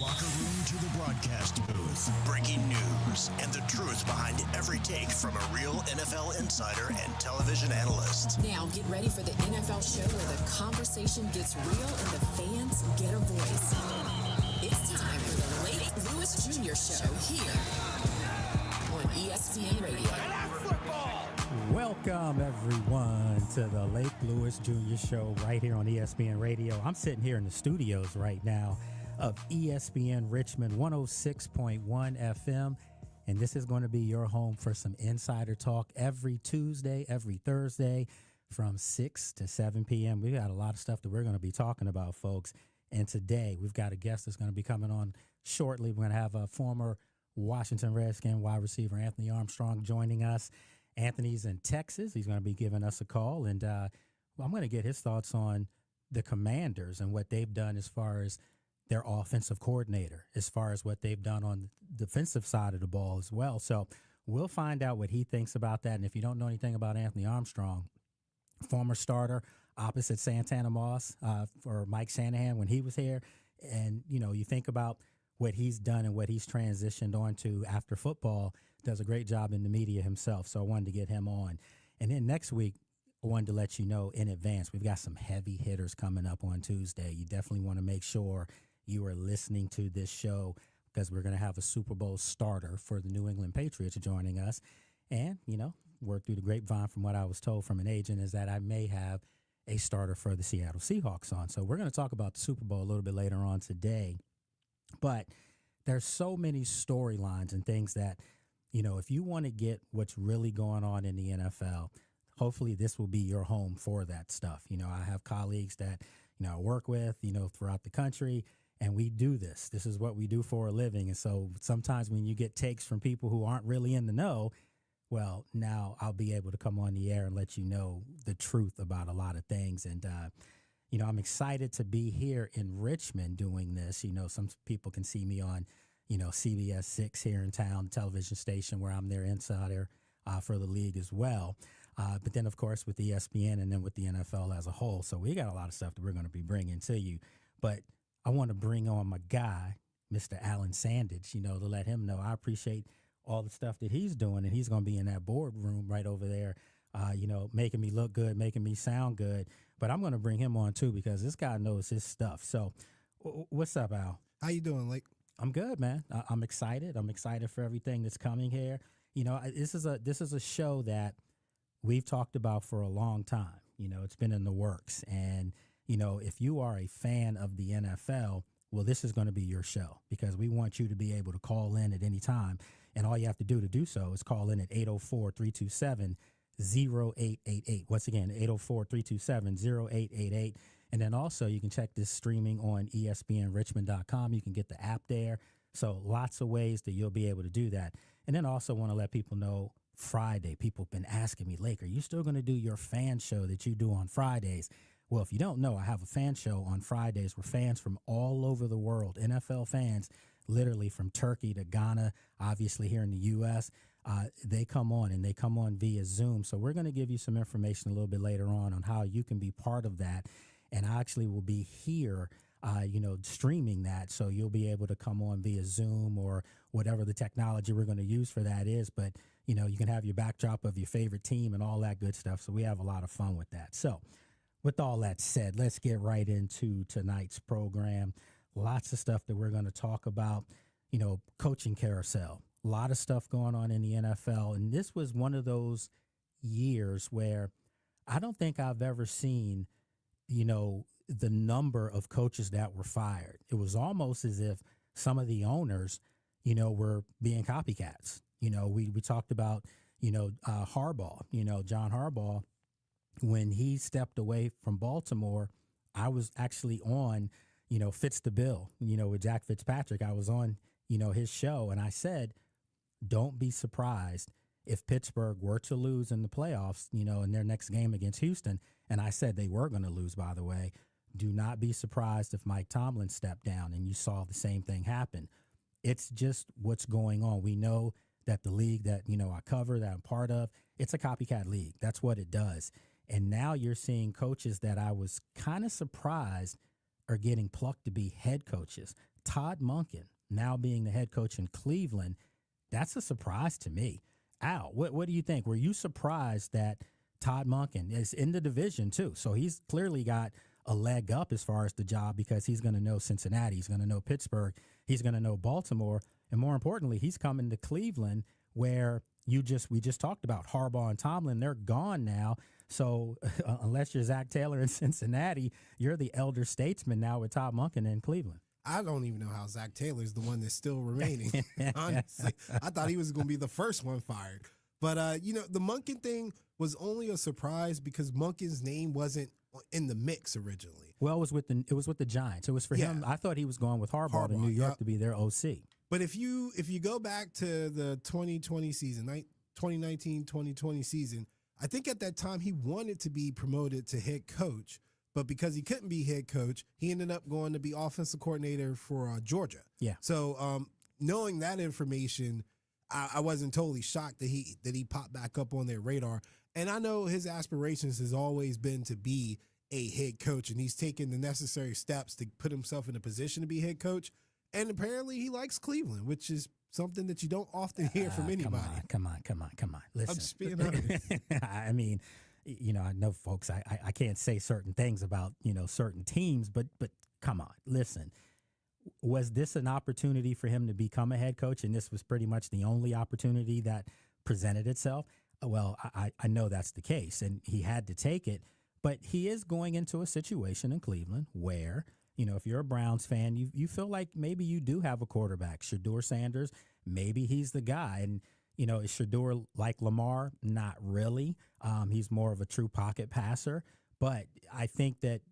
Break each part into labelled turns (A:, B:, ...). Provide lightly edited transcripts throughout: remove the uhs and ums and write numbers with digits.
A: locker room to the broadcast booth. Breaking news and the truth behind every take from a real NFL insider and television analyst.
B: Now get ready for the NFL show where the conversation gets real and the fans get a voice. It's time for the Lake Lewis Jr. Show here on ESPN Radio.
C: Welcome, everyone, to the Lake Lewis Jr. Show right here on ESPN Radio. I'm sitting here in the studios right now of ESPN Richmond 106.1 FM, and this is going to be your home for some insider talk every Tuesday, every Thursday from 6 to 7 p.m. We got a lot of stuff that we're going to be talking about, folks, and today we've got a guest that's going to be coming on shortly. We're going to have a former Washington Redskin wide receiver, Anthony Armstrong, joining us. Anthony's in Texas. He's going to be giving us a call, and I'm going to get his thoughts on the Commanders and what they've done as far as their offensive coordinator, as far as what they've done on the defensive side of the ball as well. So we'll find out what he thinks about that. And if you don't know anything about Anthony Armstrong, former starter opposite Santana Moss for Mike Shanahan when he was here, and, you know, you think about what he's done and what he's transitioned on to after football, does a great job in the media himself. So I wanted to get him on. And then next week, I wanted to let you know in advance, we've got some heavy hitters coming up on Tuesday. You definitely want to make sure you are listening to this show because we're going to have a Super Bowl starter for the New England Patriots joining us. And, you know, word through the grapevine from what I was told from an agent is that I may have a starter for the Seattle Seahawks on. So we're going to talk about the Super Bowl a little bit later on today. But there's so many storylines and things that, you know, if you want to get what's really going on in the NFL, hopefully this will be your home for that stuff. You know, I have colleagues that, you know, I work with, you know, throughout the country, and we do this. This is what we do for a living. And so sometimes when you get takes from people who aren't really in the know, well, now I'll be able to come on the air and let you know the truth about a lot of things. And, you know, I'm excited to be here in Richmond doing this. You know, some people can see me on, you know, CBS 6 here in town, the television station where I'm their insider for the league as well. But then, of course, with ESPN and then with the NFL as a whole. So we got a lot of stuff that we're going to be bringing to you. But I want to bring on my guy, Mr. Alan Sandage, you know, to let him know I appreciate all the stuff that he's doing. And he's going to be in that boardroom right over there, you know, making me look good, making me sound good. But I'm going to bring him on, too, because this guy knows his stuff. So what's up, Al?
D: How you doing, Lake?
C: I'm good, man. I'm excited. I'm excited for everything that's coming here. You know, this is a show that we've talked about for a long time. You know, it's been in the works. And, you know, if you are a fan of the NFL, well, this is going to be your show because we want you to be able to call in at any time. And all you have to do so is call in at 804-327-0888. Once again, 804-327-0888. And then also you can check this streaming on ESPNRichmond.com. You can get the app there. So lots of ways that you'll be able to do that. And then also want to let people know Friday. People have been asking me, Lake, are you still going to do your fan show that you do on Fridays? Well, if you don't know, I have a fan show on Fridays where fans from all over the world, NFL fans, literally from Turkey to Ghana, obviously here in the U.S., they come on and they come on via Zoom. So we're going to give you some information a little bit later on how you can be part of that. And I actually will be here, you know, streaming that. So you'll be able to come on via Zoom or whatever the technology we're going to use for that is. But, you know, you can have your backdrop of your favorite team and all that good stuff. So we have a lot of fun with that. So with all that said, let's get right into tonight's program. Lots of stuff that we're going to talk about, you know, coaching carousel, a lot of stuff going on in the NFL. And this was one of those years where I don't think I've ever seen, you know, the number of coaches that were fired. It was almost as if some of the owners, you know, were being copycats. You know, we talked about, you know, Harbaugh, you know, John Harbaugh. When he stepped away from Baltimore, I was actually on, you know, Fitz the Bill, you know, with Jack Fitzpatrick. I was on, you know, his show. And I said, don't be surprised if Pittsburgh were to lose in the playoffs, you know, in their next game against Houston. And I said they were going to lose, by the way. Do not be surprised if Mike Tomlin stepped down and you saw the same thing happen. It's just what's going on. We know that the league that, you know, I cover, that I'm part of, it's a copycat league. That's what it does. And now you're seeing coaches that I was kind of surprised are getting plucked to be head coaches. Todd Monken now being the head coach in Cleveland, that's a surprise to me. Al, what do you think? Were you surprised that Todd Monken is in the division too? So he's clearly got a leg up as far as the job because he's going to know Cincinnati, he's going to know Pittsburgh, he's going to know Baltimore, and more importantly, he's coming to Cleveland where we just talked about Harbaugh and Tomlin. They're gone now. So unless you're Zach Taylor in Cincinnati, you're the elder statesman now with Todd Monken in Cleveland.
D: I don't even know how Zach Taylor's the one that's still remaining. Honestly, I thought he was going to be the first one fired. But, the Monken thing was only a surprise because Monken's name wasn't in the mix originally.
C: Well, it was with the Giants. It was for him. I thought he was going with Harbaugh to New York to be their OC.
D: But if you go back to the 2020 season, 2019-2020 season, I think at that time he wanted to be promoted to head coach. But because he couldn't be head coach, he ended up going to be offensive coordinator for Georgia. Yeah. So knowing that information, I wasn't totally shocked that he popped back up on their radar. And I know his aspirations has always been to be a head coach, and he's taken the necessary steps to put himself in a position to be head coach. And apparently he likes Cleveland, which is something that you don't often hear from anybody.
C: Come on. Listen.
D: I'm just being honest.
C: I mean, I know, folks, I can't say certain things about, certain teams, but come on, listen. Was this an opportunity for him to become a head coach, and this was pretty much the only opportunity that presented itself? Well, I know that's the case, and he had to take it, but he is going into a situation in Cleveland where, if you're a Browns fan, you feel like maybe you do have a quarterback, Shedeur Sanders, maybe he's the guy, and is Shedeur like Lamar? Not really. He's more of a true pocket passer. But I think that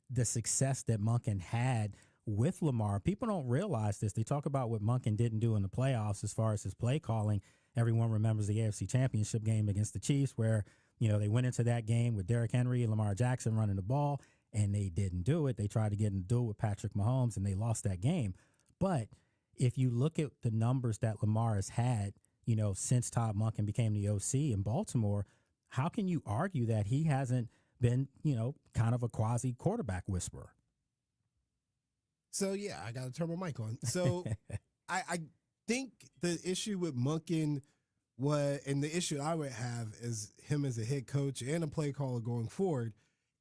C: the success that Monken had with Lamar, people don't realize this. They talk about what Monken didn't do in the playoffs as far as his play calling. Everyone remembers the AFC Championship game against the Chiefs where, they went into that game with Derrick Henry and Lamar Jackson running the ball, and they didn't do it. They tried to get in the duel with Patrick Mahomes, and they lost that game. But if you look at the numbers that Lamar has had, since Todd Monken became the OC in Baltimore, how can you argue that he hasn't been, kind of a quasi quarterback whisperer?
D: So, yeah, I got to turn my mic on. So I think the issue with Monken and the issue I would have as him as a head coach and a play caller going forward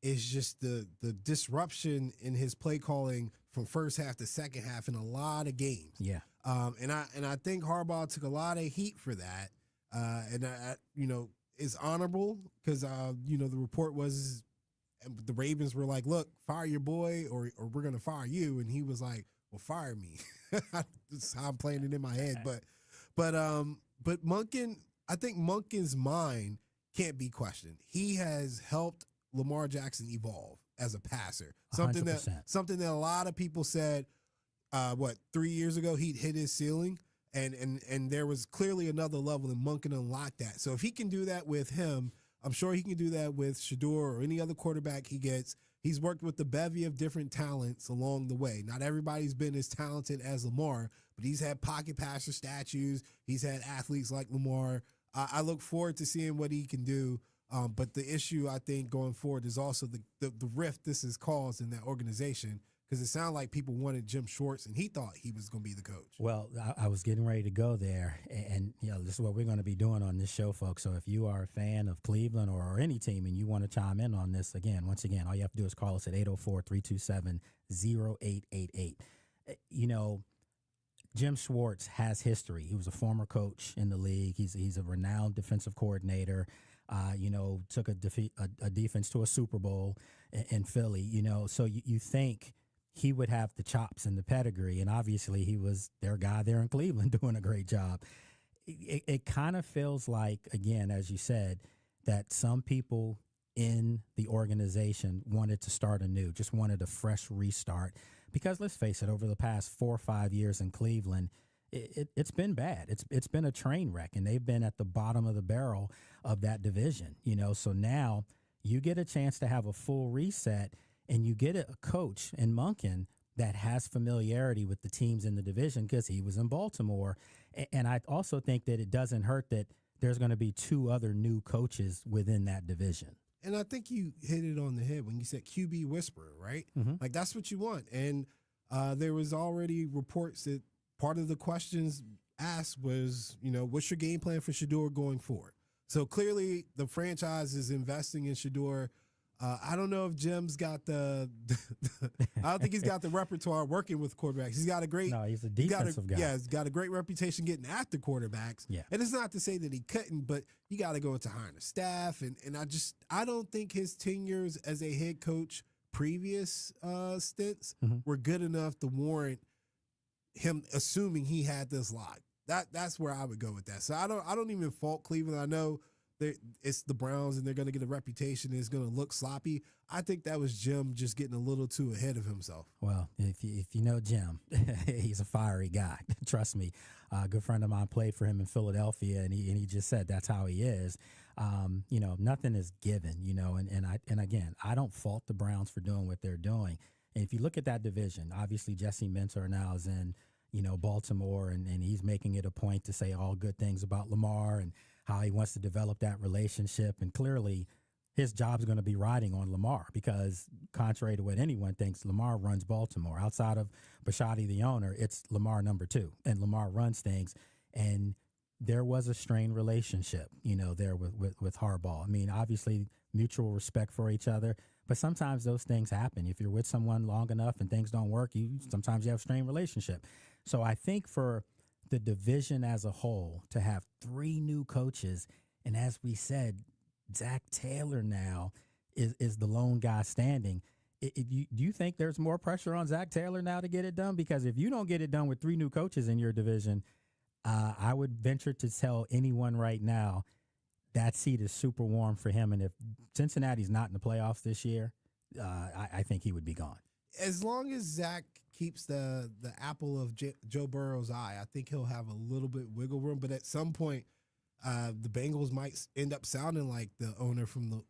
D: is just the disruption in his play calling from first half to second half in a lot of games. Yeah. And I think Harbaugh took a lot of heat for that. And I is honorable because the report was the Ravens were like, look, fire your boy or we're gonna fire you, and he was like, well, fire me. That's how I'm playing it in my head. But Monken, I think Monken's mind can't be questioned. He has helped Lamar Jackson evolve as a passer. Something
C: 100%.
D: that a lot of people said 3 years ago he'd hit his ceiling, and there was clearly another level, and Monken unlocked that. So if he can do that with him, I'm sure he can do that with Shedeur or any other quarterback he gets. He's worked with a bevy of different talents along the way. Not everybody's been as talented as Lamar, but he's had pocket passer statues. He's had athletes like Lamar. I look forward to seeing what he can do. But the issue, I think, going forward is also the rift this has caused in that organization, because it sounded like people wanted Jim Schwartz, and he thought he was going to be the coach.
C: Well, I was getting ready to go there, and this is what we're going to be doing on this show, folks. So if you are a fan of Cleveland or any team and you want to chime in on this, once again, all you have to do is call us at 804-327-0888. Jim Schwartz has history. He was a former coach in the league. He's a renowned defensive coordinator. Took a defense to a Super Bowl in Philly. So you think he would have the chops and the pedigree, and obviously he was their guy there in Cleveland doing a great job. It kind of feels like, again, as you said, that some people in the organization wanted to start anew, just wanted a fresh restart. Because let's face it, over the past 4 or 5 years in Cleveland, it's been bad. It's been a train wreck, and they've been at the bottom of the barrel of that division. So now you get a chance to have a full reset, and you get a coach in Monken that has familiarity with the teams in the division because he was in Baltimore. And I also think that it doesn't hurt that there's going to be 2 other new coaches within that division.
D: And I think you hit it on the head when you said QB whisperer, right?
C: Mm-hmm.
D: Like, that's what you want. And there was already reports that part of the questions asked was, what's your game plan for Shedeur going forward? So clearly the franchise is investing in Shedeur. I don't know if Jim's got I don't think he's got the repertoire working with quarterbacks. He's got a great.
C: No, he's a defensive guy.
D: Yeah, he's got a great reputation getting after quarterbacks.
C: Yeah.
D: And it's not to say that he couldn't, but you got to go into hiring a staff. And I don't think his tenures as a head coach previous stints were good enough to warrant him assuming he had this lock. That's where I would go with that. So I don't even fault Cleveland. I know it's the Browns and they're going to get a reputation and it's going to look sloppy. I think that was Jim just getting a little too ahead of himself.
C: Well, if you know Jim, he's a fiery guy. Trust me. A good friend of mine played for him in Philadelphia, and he just said that's how he is. Nothing is given, and again, I don't fault the Browns for doing what they're doing. And if you look at that division, obviously Jesse Minter now is in Baltimore, and he's making it a point to say all good things about Lamar and how he wants to develop that relationship. And clearly his job's going to be riding on Lamar because contrary to what anyone thinks, Lamar runs Baltimore. Outside of Bisciotti, the owner, it's Lamar number 2, and Lamar runs things. And there was a strained relationship, there with Harbaugh. I mean, obviously mutual respect for each other, but sometimes those things happen. If you're with someone long enough and things don't work, sometimes you have a strained relationship. So I think for the division as a whole to have 3 new coaches, and as we said, Zach Taylor now is the lone guy standing. Do you think there's more pressure on Zach Taylor now to get it done? Because if you don't get it done with 3 new coaches in your division, I would venture to tell anyone right now that seat is super warm for him. And if Cincinnati's not in the playoffs this year, I think he would be gone.
D: As long as Zach keeps the apple of Joe Burrow's eye, I think he'll have a little bit wiggle room. But at some point, the Bengals might end up sounding like the owner from the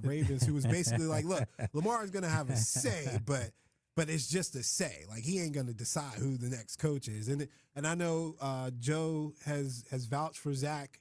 D: Ravens, who was basically like, "Look, Lamar's going to have a say, but it's just a say. Like he ain't going to decide who the next coach is." And I know Joe has vouched for Zach,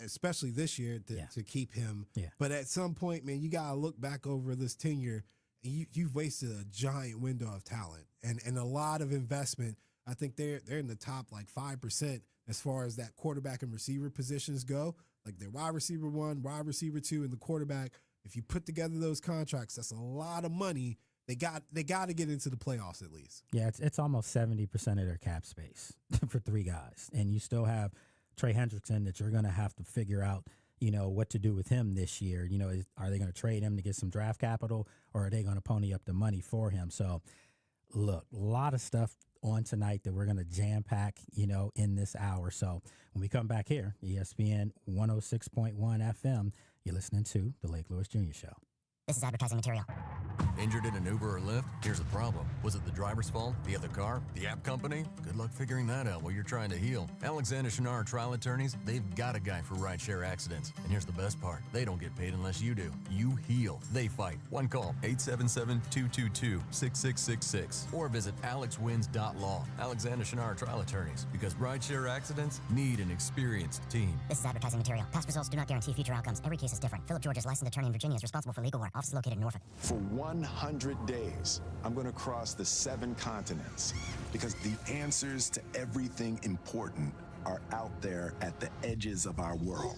D: especially this year to keep him.
C: Yeah.
D: But at some point, man, you got to look back over this tenure. You've wasted a giant window of talent and a lot of investment. I think they're in the top like 5% as far as that quarterback and receiver positions go. Like their wide receiver 1, wide receiver 2, and the quarterback. If you put together those contracts, that's a lot of money. They got to get into the playoffs at least.
C: Yeah, it's almost 70% of their cap space for 3 guys, and you still have Trey Hendrickson that you're going to have to figure out. What to do with him this year. Are they going to trade him to get some draft capital, or are they going to pony up the money for him? So, look, a lot of stuff on tonight that we're going to jam pack, in this hour. So when we come back here, ESPN 106.1 FM, you're listening to the Lake Lewis Jr. Show.
E: This is advertising material.
F: Injured in an Uber or Lyft? Here's the problem. Was it the driver's fault? The other car? The app company? Good luck figuring that out while you're trying to heal. Alexander Shinar Trial Attorneys, they've got a guy for rideshare accidents. And here's the best part. They don't get paid unless you do. You heal. They fight. One call, 877-222-6666. Or visit alexwins.law. Alexander Shinar Trial Attorneys. Because rideshare accidents need an experienced team.
E: This is advertising material. Past results do not guarantee future outcomes. Every case is different. Philip George's licensed attorney in Virginia is responsible for legal work. Office is located in Norfolk.
G: For 100 days, I'm going to cross the 7 continents because the answers to everything important are out there at the edges of our world.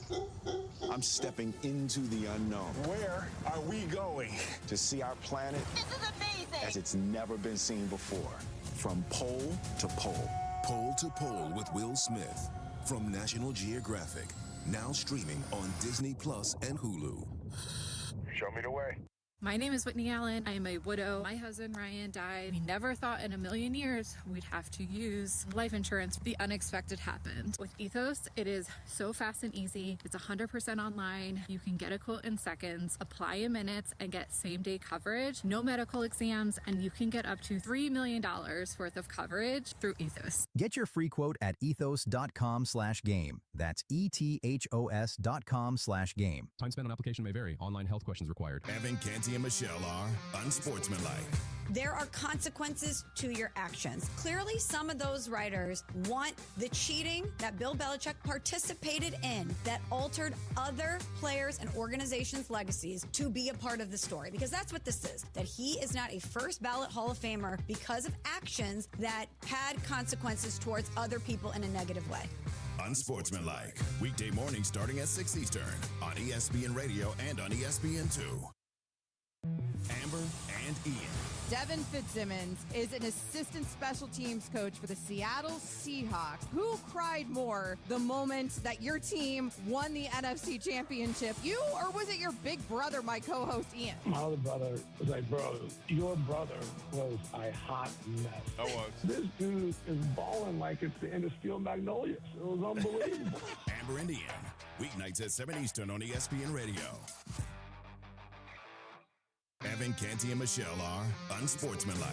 G: I'm stepping into the unknown. Where are we going? To see our planet
H: This is amazing.
G: as it's never been seen before. From pole to pole.
I: Pole to Pole with Will Smith from National Geographic. Now streaming on Disney Plus and Hulu.
G: Show me the way.
J: My name is Whitney Allen. I am a widow. My husband Ryan died. We never thought in a million years we'd have to use life insurance. The unexpected happened. With Ethos, it is so fast and easy. It's 100% online. You can get a quote in seconds, apply in minutes, and get same-day coverage. No medical exams, and you can get up to $3 million worth of coverage through Ethos.
K: Get your free quote at ethos.com/game. That's ethos.com/game.
L: Time spent on application may vary. Online health questions required.
I: Having cancer Canty and Michelle are unsportsmanlike.
H: There are consequences to your actions. Clearly, some of those writers want the cheating that Bill Belichick participated in that altered other players and organizations' legacies to be a part of the story. Because that's what this is, that he is not a first ballot Hall of Famer because of actions that had consequences towards other people in a negative way.
I: Unsportsmanlike. Weekday mornings starting at 6 Eastern on ESPN Radio and on ESPN2. Amber and Ian.
L: Devin Fitzsimmons is an assistant special teams coach for the Seattle Seahawks. Who cried more the moment that your team won the NFC Championship? You, or was it your big brother, my co-host Ian?
M: My other brother was like, bro, your brother was a hot mess.
N: I was.
M: This dude is balling like it's the end of Steel Magnolias. It was unbelievable.
I: Amber and Ian. Weeknights at 7 Eastern on ESPN Radio. Evan, Canty, and Michelle are unsportsmanlike.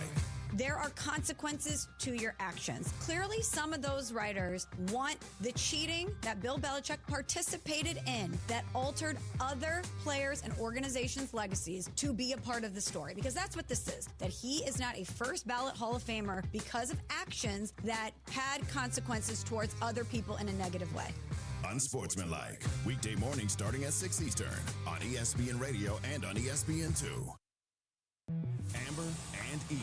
H: There are consequences to your actions. Clearly, some of those writers want the cheating that Bill Belichick participated in that altered other players and organizations' legacies to be a part of the story. Because that's what this is, that he is not a first ballot Hall of Famer because of actions that had consequences towards other people in a negative way.
I: Unsportsmanlike. Weekday mornings starting at 6 Eastern on ESPN Radio and on ESPN2. Amber and Ian.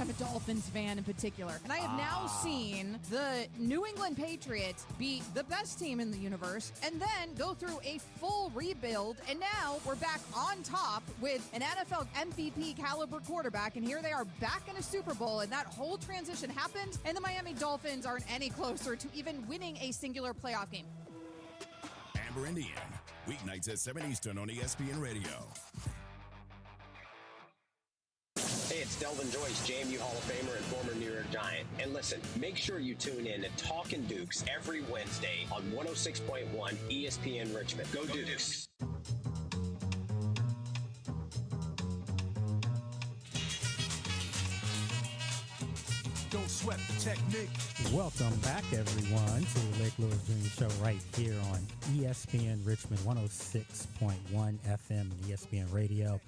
L: I'm a Dolphins fan in particular, and I have now seen the New England Patriots be the best team in the universe and then go through a full rebuild, and now we're back on top with an NFL MVP caliber quarterback, and here they are back in a Super Bowl, and that whole transition happened, and the Miami Dolphins aren't any closer to even winning a singular playoff game.
I: Amber and Ian. Weeknights at 7 Eastern on ESPN Radio.
O: Hey, it's Delvin Joyce, JMU Hall of Famer and former New York Giant. And listen, make sure you tune in to Talkin' Dukes every Wednesday on 106.1 ESPN Richmond. Go Dukes.
A: Don't sweat the technique.
C: Welcome back, everyone, to the Lake Lewis Jr. Show right here on ESPN Richmond 106.1 FM and ESPN Radio.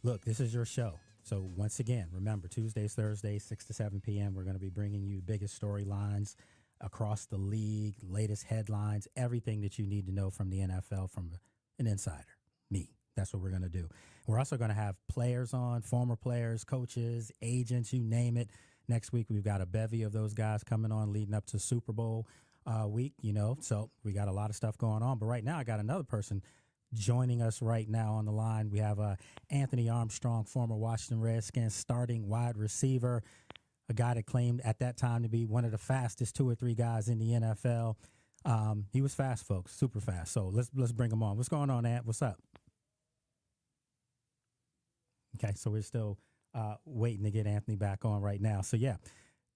C: Look, this is your show. So once again, remember, Tuesdays, Thursdays, 6 to 7 p.m., we're going to be bringing you the biggest storylines across the league, latest headlines, everything that you need to know from the NFL from an insider, me. That's what we're going to do. We're also going to have players on, former players, coaches, agents, you name it. Next week, we've got a bevy of those guys coming on leading up to Super Bowl week, so we got a lot of stuff going on. But right now, I got another person joining us right now on the line. We have Anthony Armstrong, former Washington Redskins starting wide receiver, a guy that claimed at that time to be one of the fastest 2 or 3 guys in the NFL. He was fast, folks, super fast. So let's bring him on. What's going on, Ant? What's up? Okay, so we're still waiting to get Anthony back on right now. So, yeah,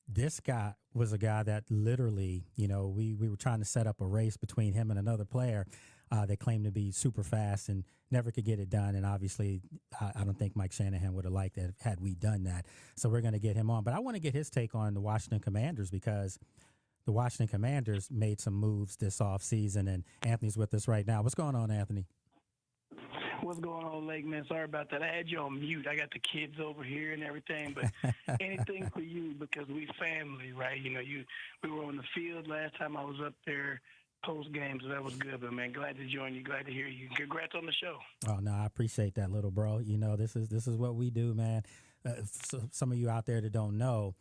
C: this guy was a guy that literally, we were trying to set up a race between him and another player that claimed to be super fast and never could get it done. And obviously, I don't think Mike Shanahan would have liked that had we done that. So we're going to get him on. But I want to get his take on the Washington Commanders because the Washington Commanders made some moves this offseason, and Anthony's with us right now. What's going on, Anthony?
M: What's going on, Lake, man? Sorry about that. I had you on mute. I got the kids over here and everything, but anything for you because we family, right? We were on the field last time I was up there post game, so that was good. But man, glad to join you. Glad to hear you. Congrats on the show.
C: Oh no, I appreciate that, little bro. This is what we do, man. So some of you out there that don't know,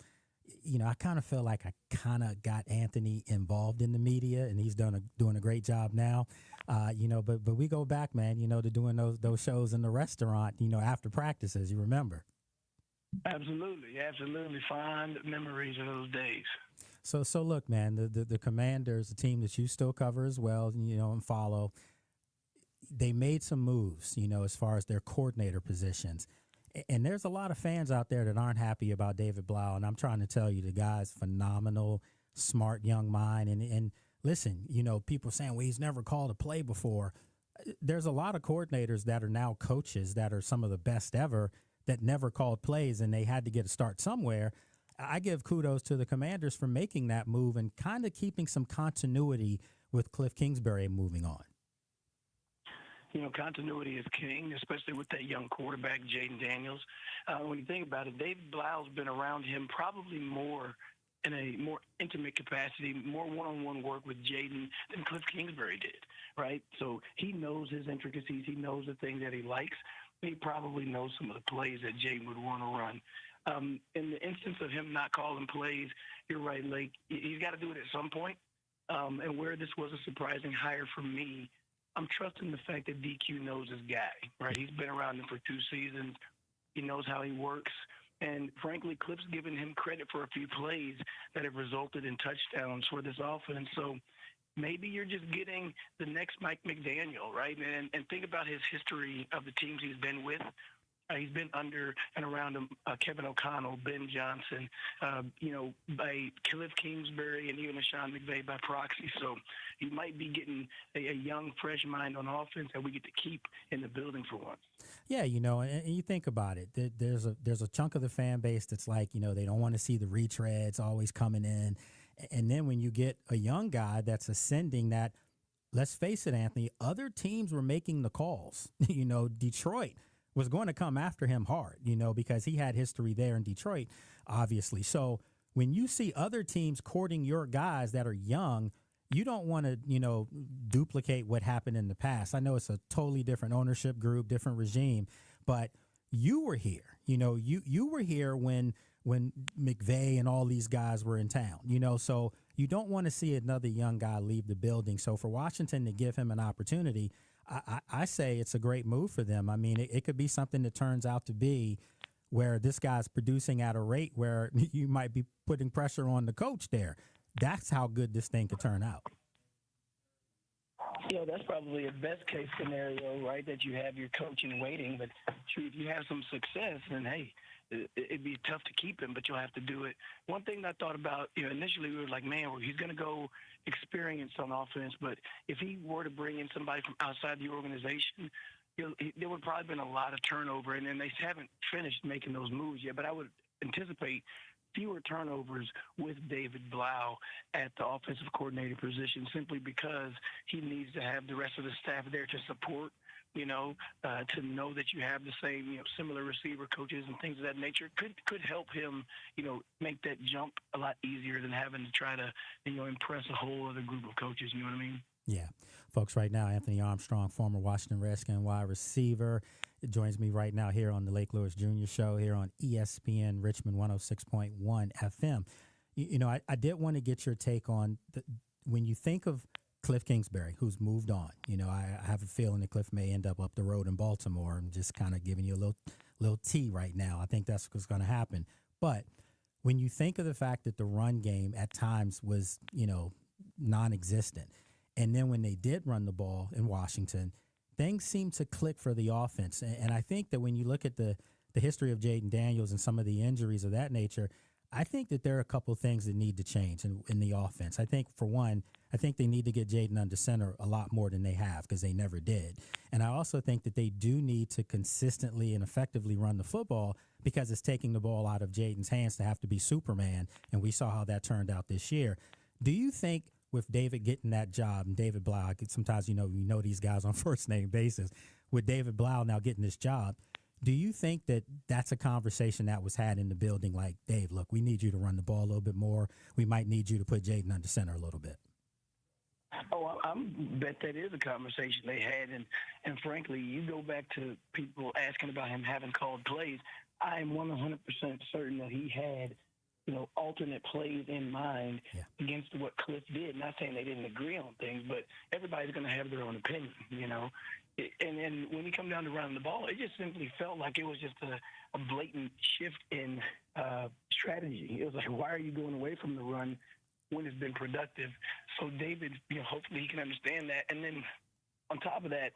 C: I kind of feel like I kind of got Anthony involved in the media, and he's doing a great job now. But we go back, man, to doing those shows in the restaurant, after practices. You remember?
M: Absolutely. Fond memories of those days.
C: So look, man, the Commanders, the team that you still cover as well, and follow, they made some moves, as far as their coordinator positions. And there's a lot of fans out there that aren't happy about David Blau, and I'm trying to tell you, the guy's phenomenal, smart young mind. And listen, people saying, well, he's never called a play before. There's a lot of coordinators that are now coaches that are some of the best ever that never called plays, and they had to get a start somewhere. I give kudos to the Commanders for making that move and kind of keeping some continuity with Cliff Kingsbury moving on.
M: continuity is king, especially with that young quarterback, Jaden Daniels. When you think about it, David Blau's been around him probably more in a more intimate capacity, more one-on-one work with Jaden than Cliff Kingsbury did, right? So he knows his intricacies. He knows the things that he likes. He probably knows some of the plays that Jaden would want to run. In the instance of him not calling plays, you're right, Lake. He's got to do it at some point. And where this was a surprising hire for me, I'm trusting the fact that DQ knows his guy, right? He's been around him for 2 seasons. He knows how he works. And frankly, Cliff's given him credit for a few plays that have resulted in touchdowns for this offense. So maybe you're just getting the next Mike McDaniel, right? And think about his history of the teams he's been with. He's been under and around Kevin O'Connell, Ben Johnson, by Cliff Kingsbury, and even a Sean McVay by proxy. So you might be getting a young, fresh mind on offense that we get to keep in the building for once.
C: Yeah, and you think about it. There's a chunk of the fan base that's like, they don't want to see the retreads always coming in. And then when you get a young guy that's ascending that, let's face it, Anthony, other teams were making the calls. Detroit was going to come after him hard, because he had history there in Detroit, obviously. So when you see other teams courting your guys that are young, you don't want to, duplicate what happened in the past. I know it's a totally different ownership group, different regime, but you were here. You were here when McVay and all these guys were in town, so you don't want to see another young guy leave the building. So for Washington to give him an opportunity, I say it's a great move for them. I mean, it could be something that turns out to be where this guy's producing at a rate where you might be putting pressure on the coach there. That's how good this thing could turn out.
M: That's probably a best case scenario, right? That you have your coach in waiting, but if you have some success, then hey, it'd be tough to keep him, but you'll have to do it. One thing I thought about, initially we were like, man, he's going to go experience on offense, but if he were to bring in somebody from outside the organization, there would probably been a lot of turnover, and then they haven't finished making those moves yet, but I would anticipate fewer turnovers with David Blau at the offensive coordinator position, simply because he needs to have the rest of the staff there to support, to know that you have the same, similar receiver coaches and things of that nature could help him, make that jump a lot easier than having to try to, impress a whole other group of coaches. You know what I mean?
C: Yeah. Folks, right now, Anthony Armstrong, former Washington Redskin wide receiver, joins me right now here on the Lake Lewis Jr. Show here on ESPN Richmond 106.1 FM. I did want to get your take on when you think of Cliff Kingsbury, who's moved on. I have a feeling that Cliff may end up the road in Baltimore. I'm just kind of giving you a little tea right now. I think that's what's going to happen. But when you think of the fact that the run game at times was, non-existent, and then when they did run the ball in Washington, things seem to click for the offense. And I think that when you look at the history of Jaden Daniels and some of the injuries of that nature, I think that there are a couple of things that need to change in the offense. I think, for one, they need to get Jaden under center a lot more than they have, because they never did. And I also think that they do need to consistently and effectively run the football, because it's taking the ball out of Jaden's hands to have to be Superman, and we saw how that turned out this year. Do you think with David getting that job, and David Blau, sometimes you know these guys on first name basis, with David Blau now getting this job, do you think that that's a conversation that was had in the building, like, Dave, look, we need you to run the ball a little bit more. We might need you to put Jaden under center a little bit?
M: Oh, I bet that is a conversation they had. And frankly, you go back to people asking about him having called plays, I am 100% certain that he had, alternate plays in mind against what Cliff did. Not saying they didn't agree on things, but everybody's going to have their own opinion, And then when you come down to running the ball, it just simply felt like it was just a blatant shift in strategy. It was like, why are you going away from the run when it's been productive? So David, hopefully he can understand that. And then on top of that,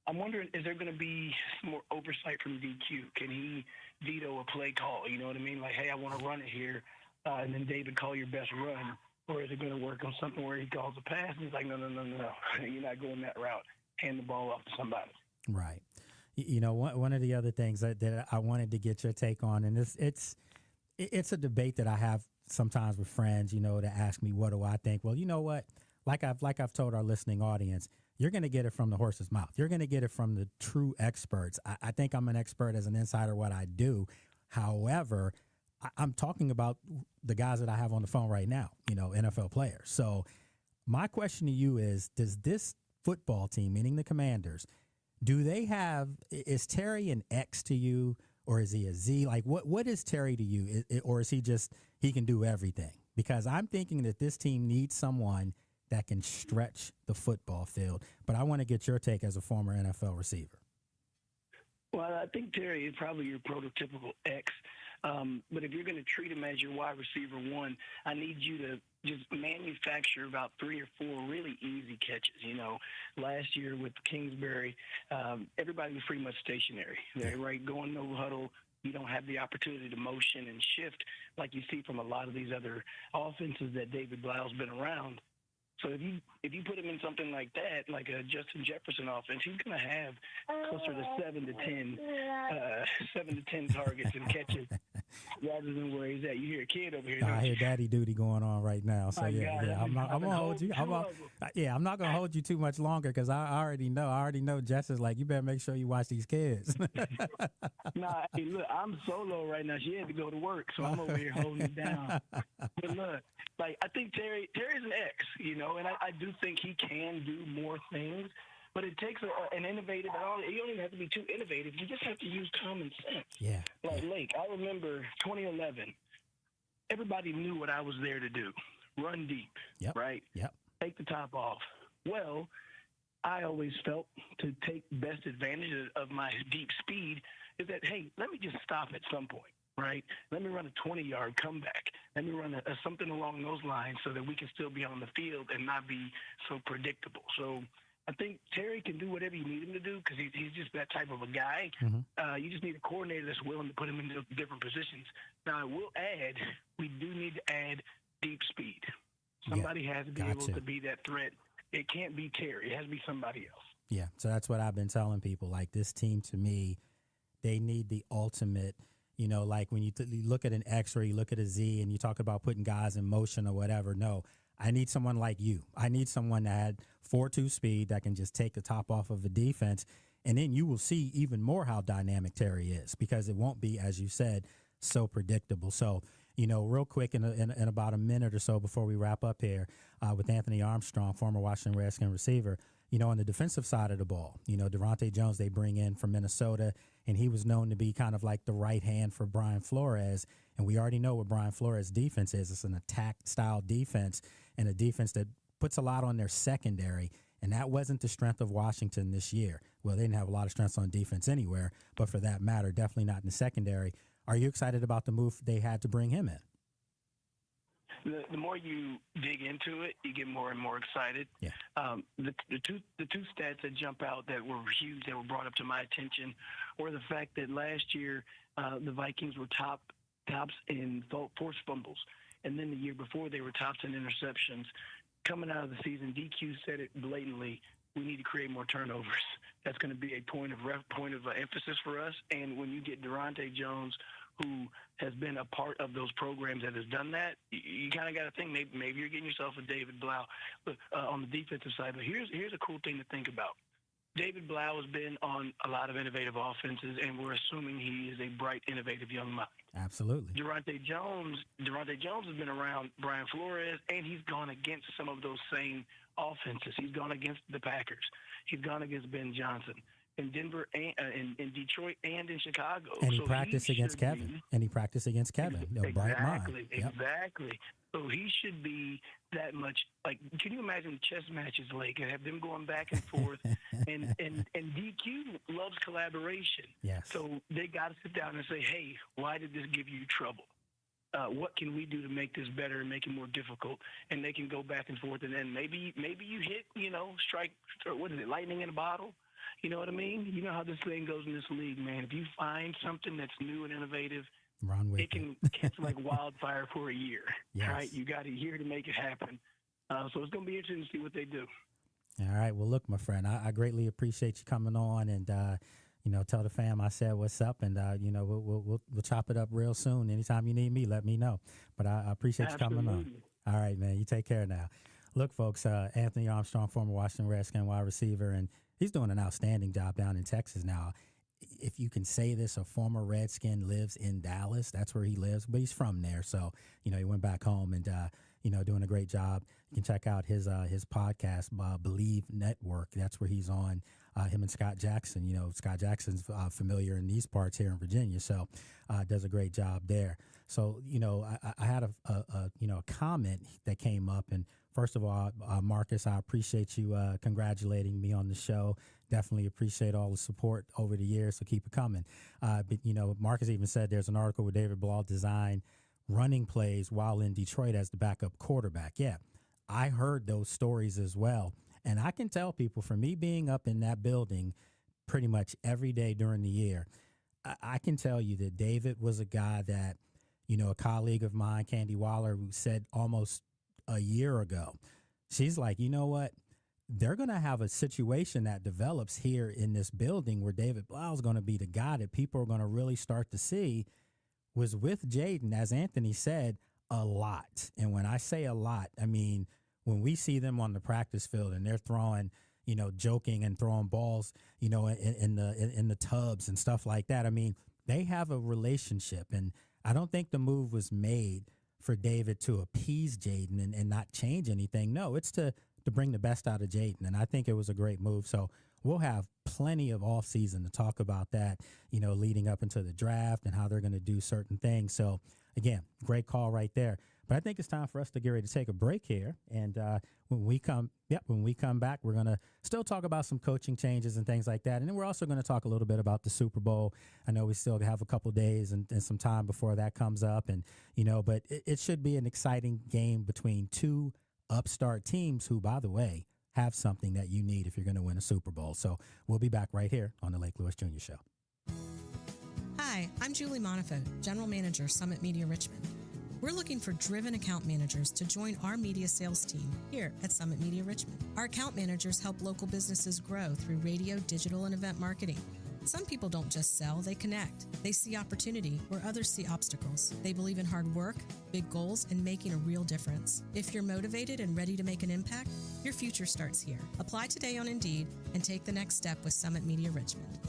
M: I'm wondering, is there going to be some more oversight from DQ? Can he veto a play call? You know what I mean? Like, hey, I want to run it here, and then David, call your best run. Or is it going to work on something where he calls a pass and he's like, no, you're not going that route. Hand the ball off to somebody.
C: Right. One of the other things that I wanted to get your take on, and it's a debate that I have sometimes with friends, to ask me, what do I think? Well, you know what? Like I've told our listening audience, you're going to get it from the horse's mouth. You're going to get it from the true experts. I think I'm an expert as an insider what I do. However, I'm talking about the guys that I have on the phone right now, NFL players. So my question to you is, does this football team, meaning the Commanders, is Terry an X to you, or is he a Z? Like, what is Terry to you? Or is he can do everything? Because I'm thinking that this team needs someone that can stretch the football field. But I want to get your take as a former NFL receiver.
M: Well, I think Terry is probably your prototypical X. But if you're going to treat him as your wide receiver one, I need you to just manufacture about 3 or 4 really easy catches. Last year with Kingsbury, everybody was pretty much stationary. They're right, going no huddle. You don't have the opportunity to motion and shift like you see from a lot of these other offenses that David Blau's been around. So if you put him in something like that, like a Justin Jefferson offense, he's going to have closer to 7 to 10 targets and catches rather than where he's at. You hear a kid over here.
C: I hear daddy duty going on right now. So I'm not going to hold you. I'm not going to hold you too much longer because I already know Jess is like, you better make sure you watch these kids.
M: Nah, hey, look, I'm solo right now. She had to go to work, so I'm over here holding it down. But look, I think Terry's an X, and I do think he can do more things, but it takes an innovative. You don't even have to be too innovative. You just have to use common sense.
C: Yeah.
M: Like Lake, I remember 2011. Everybody knew what I was there to do: run deep, right?
C: Yep.
M: Take the top off. Well, I always felt to take best advantage of my deep speed is that, hey, let me just stop at some point. Right? Let me run a 20-yard comeback. Let me run something along those lines so that we can still be on the field and not be so predictable. So I think Terry can do whatever you need him to do because he's just that type of a guy. Mm-hmm. You just need a coordinator that's willing to put him into different positions. Now, I will add, we do need to add deep speed. Somebody has to be able to be that threat. It can't be Terry. It has to be somebody else.
C: Yeah, so that's what I've been telling people. Like, this team, to me, they need the ultimate – like when you look at an X or you look at a Z and you talk about putting guys in motion or whatever. No, I need someone like you. I need someone that had 4.2 speed that can just take the top off of a defense. And then you will see even more how dynamic Terry is because it won't be, as you said, so predictable. So, real quick in about a minute or so before we wrap up here with Anthony Armstrong, former Washington Redskins receiver, on the defensive side of the ball, Durante Jones, they bring in from Minnesota, and he was known to be kind of like the right hand for Brian Flores. And we already know what Brian Flores' defense is. It's an attack-style defense and a defense that puts a lot on their secondary. And that wasn't the strength of Washington this year. Well, they didn't have a lot of strengths on defense anywhere, but for that matter, definitely not in the secondary. Are you excited about the move they had to bring him in?
M: The more you dig into it, you get more and more excited.
C: Yeah.
M: The two stats that jump out that were huge, that were brought up to my attention, were the fact that last year the Vikings were tops in forced fumbles, and then the year before they were tops in interceptions. Coming out of the season, DQ said it blatantly: we need to create more turnovers. That's going to be a point of emphasis for us. And when you get Durante Jones, who has been a part of those programs that has done that, you kind of got to think maybe you're getting yourself a David Blau on the defensive side. But here's a cool thing to think about. David Blau has been on a lot of innovative offenses, and we're assuming he is a bright, innovative young mind.
C: Absolutely.
M: Durante Jones has been around Brian Flores, and he's gone against some of those same offenses. He's gone against the Packers. He's gone against Ben Johnson in Denver, and in Detroit, and in Chicago.
C: And he practiced against Kevin.
M: Exactly. So he should be that much. Like, can you imagine chess matches, Lake, and have them going back and forth? and DQ loves collaboration.
C: Yes.
M: So they got to sit down and say, hey, why did this give you trouble? What can we do to make this better and make it more difficult? And they can go back and forth, and then maybe you hit, strike, or what is it, lightning in a bottle? You know what I mean? You know how this thing goes in this league, man. If you find something that's new and innovative, it can catch like wildfire for a year, right? You got a year to make it happen. So it's going to be interesting to see what they do.
C: All right. Well, look, my friend, I greatly appreciate you coming on and, tell the fam I said what's up, and, we'll chop it up real soon. Anytime you need me, let me know. But I appreciate you coming on. All right, man. You take care now. Look, folks, Anthony Armstrong, former Washington Redskin wide receiver, and he's doing an outstanding job down in Texas now. If you can say this, a former Redskin lives in Dallas. That's where he lives, but he's from there. So, he went back home and, doing a great job. You can check out his podcast, Believe Network. That's where he's on, him and Scott Jackson. Scott Jackson's familiar in these parts here in Virginia, so does a great job there. So, I had a comment that came up, and first of all, Marcus, I appreciate you congratulating me on the show. Definitely appreciate all the support over the years, so keep it coming. But, Marcus even said there's an article where David Blau designed running plays while in Detroit as the backup quarterback. Yeah, I heard those stories as well. And I can tell people, from me being up in that building pretty much every day during the year, I can tell you that David was a guy that, a colleague of mine, Candy Waller, who said almost a year ago, she's like, you know what? They're going to have a situation that develops here in this building where David Blau is going to be the guy that people are going to really start to see. Was with Jaden, as Anthony said, a lot. And when I say a lot, I mean, when we see them on the practice field and they're throwing, joking and throwing balls, in the tubs and stuff like that. I mean, they have a relationship, and I don't think the move was made for David to appease Jaden and not change anything. No, it's to bring the best out of Jaden, and I think it was a great move. So we'll have plenty of offseason to talk about that, leading up into the draft and how they're going to do certain things. So, again, great call right there. But I think it's time for us to get ready to take a break here. And when we come back, we're going to still talk about some coaching changes and things like that. And then we're also going to talk a little bit about the Super Bowl. I know we still have a couple days and some time before that comes up. And, but it should be an exciting game between two upstart teams who, by the way, have something that you need if you're going to win a Super Bowl. So we'll be back right here on the Lake Lewis Jr. Show.
N: Hi, I'm Julie Monafote, General Manager, Summit Media Richmond. We're looking for driven account managers to join our media sales team here at Summit Media Richmond. Our account managers help local businesses grow through radio, digital, and event marketing. Some people don't just sell, they connect. They see opportunity where others see obstacles. They believe in hard work, big goals, and making a real difference. If you're motivated and ready to make an impact, your future starts here. Apply today on Indeed and take the next step with Summit Media Richmond.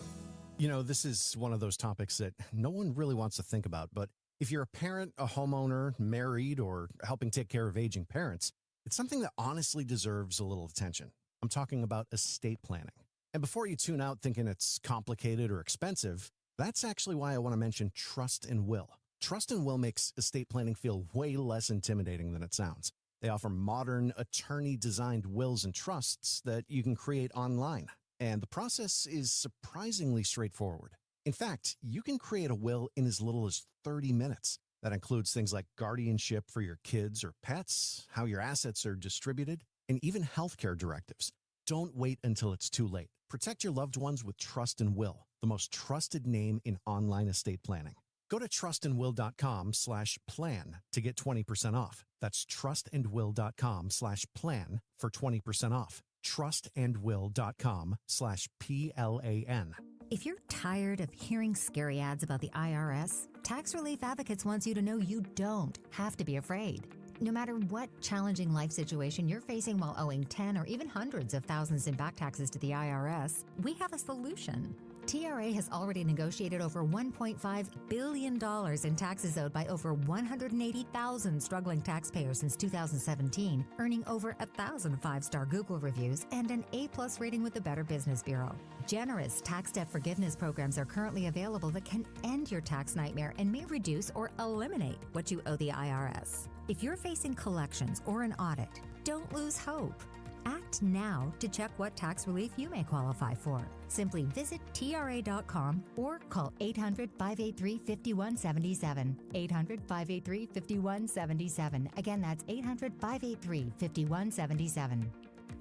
P: This is one of those topics that no one really wants to think about, but if you're a parent, a homeowner, married, or helping take care of aging parents, it's something that honestly deserves a little attention. I'm talking about estate planning. And before you tune out thinking it's complicated or expensive, that's actually why I want to mention Trust and Will. Trust and Will makes estate planning feel way less intimidating than it sounds. They offer modern, attorney-designed wills and trusts that you can create online. And the process is surprisingly straightforward. In fact, you can create a will in as little as 30 minutes. That includes things like guardianship for your kids or pets, how your assets are distributed, and even healthcare directives. Don't wait until it's too late. Protect your loved ones with Trust and Will, the most trusted name in online estate planning. Go to trustandwill.com/plan to get 20% off. That's trustandwill.com/plan for 20% off. trustandwill.com/PLAN.
Q: If you're tired of hearing scary ads about the IRS, Tax Relief Advocates wants you to know you don't have to be afraid. No matter what challenging life situation you're facing while owing 10 or even hundreds of thousands in back taxes to the IRS, we have a solution. TRA has already negotiated over $1.5 billion in taxes owed by over 180,000 struggling taxpayers since 2017, earning over 1,000 five-star Google reviews and an A+ rating with the Better Business Bureau. Generous tax debt forgiveness programs are currently available that can end your tax nightmare and may reduce or eliminate what you owe the IRS. If you're facing collections or an audit, don't lose hope. Act now to check what tax relief you may qualify for. Simply visit TRA.com or call 800-583-5177. 800-583-5177. Again, that's 800-583-5177.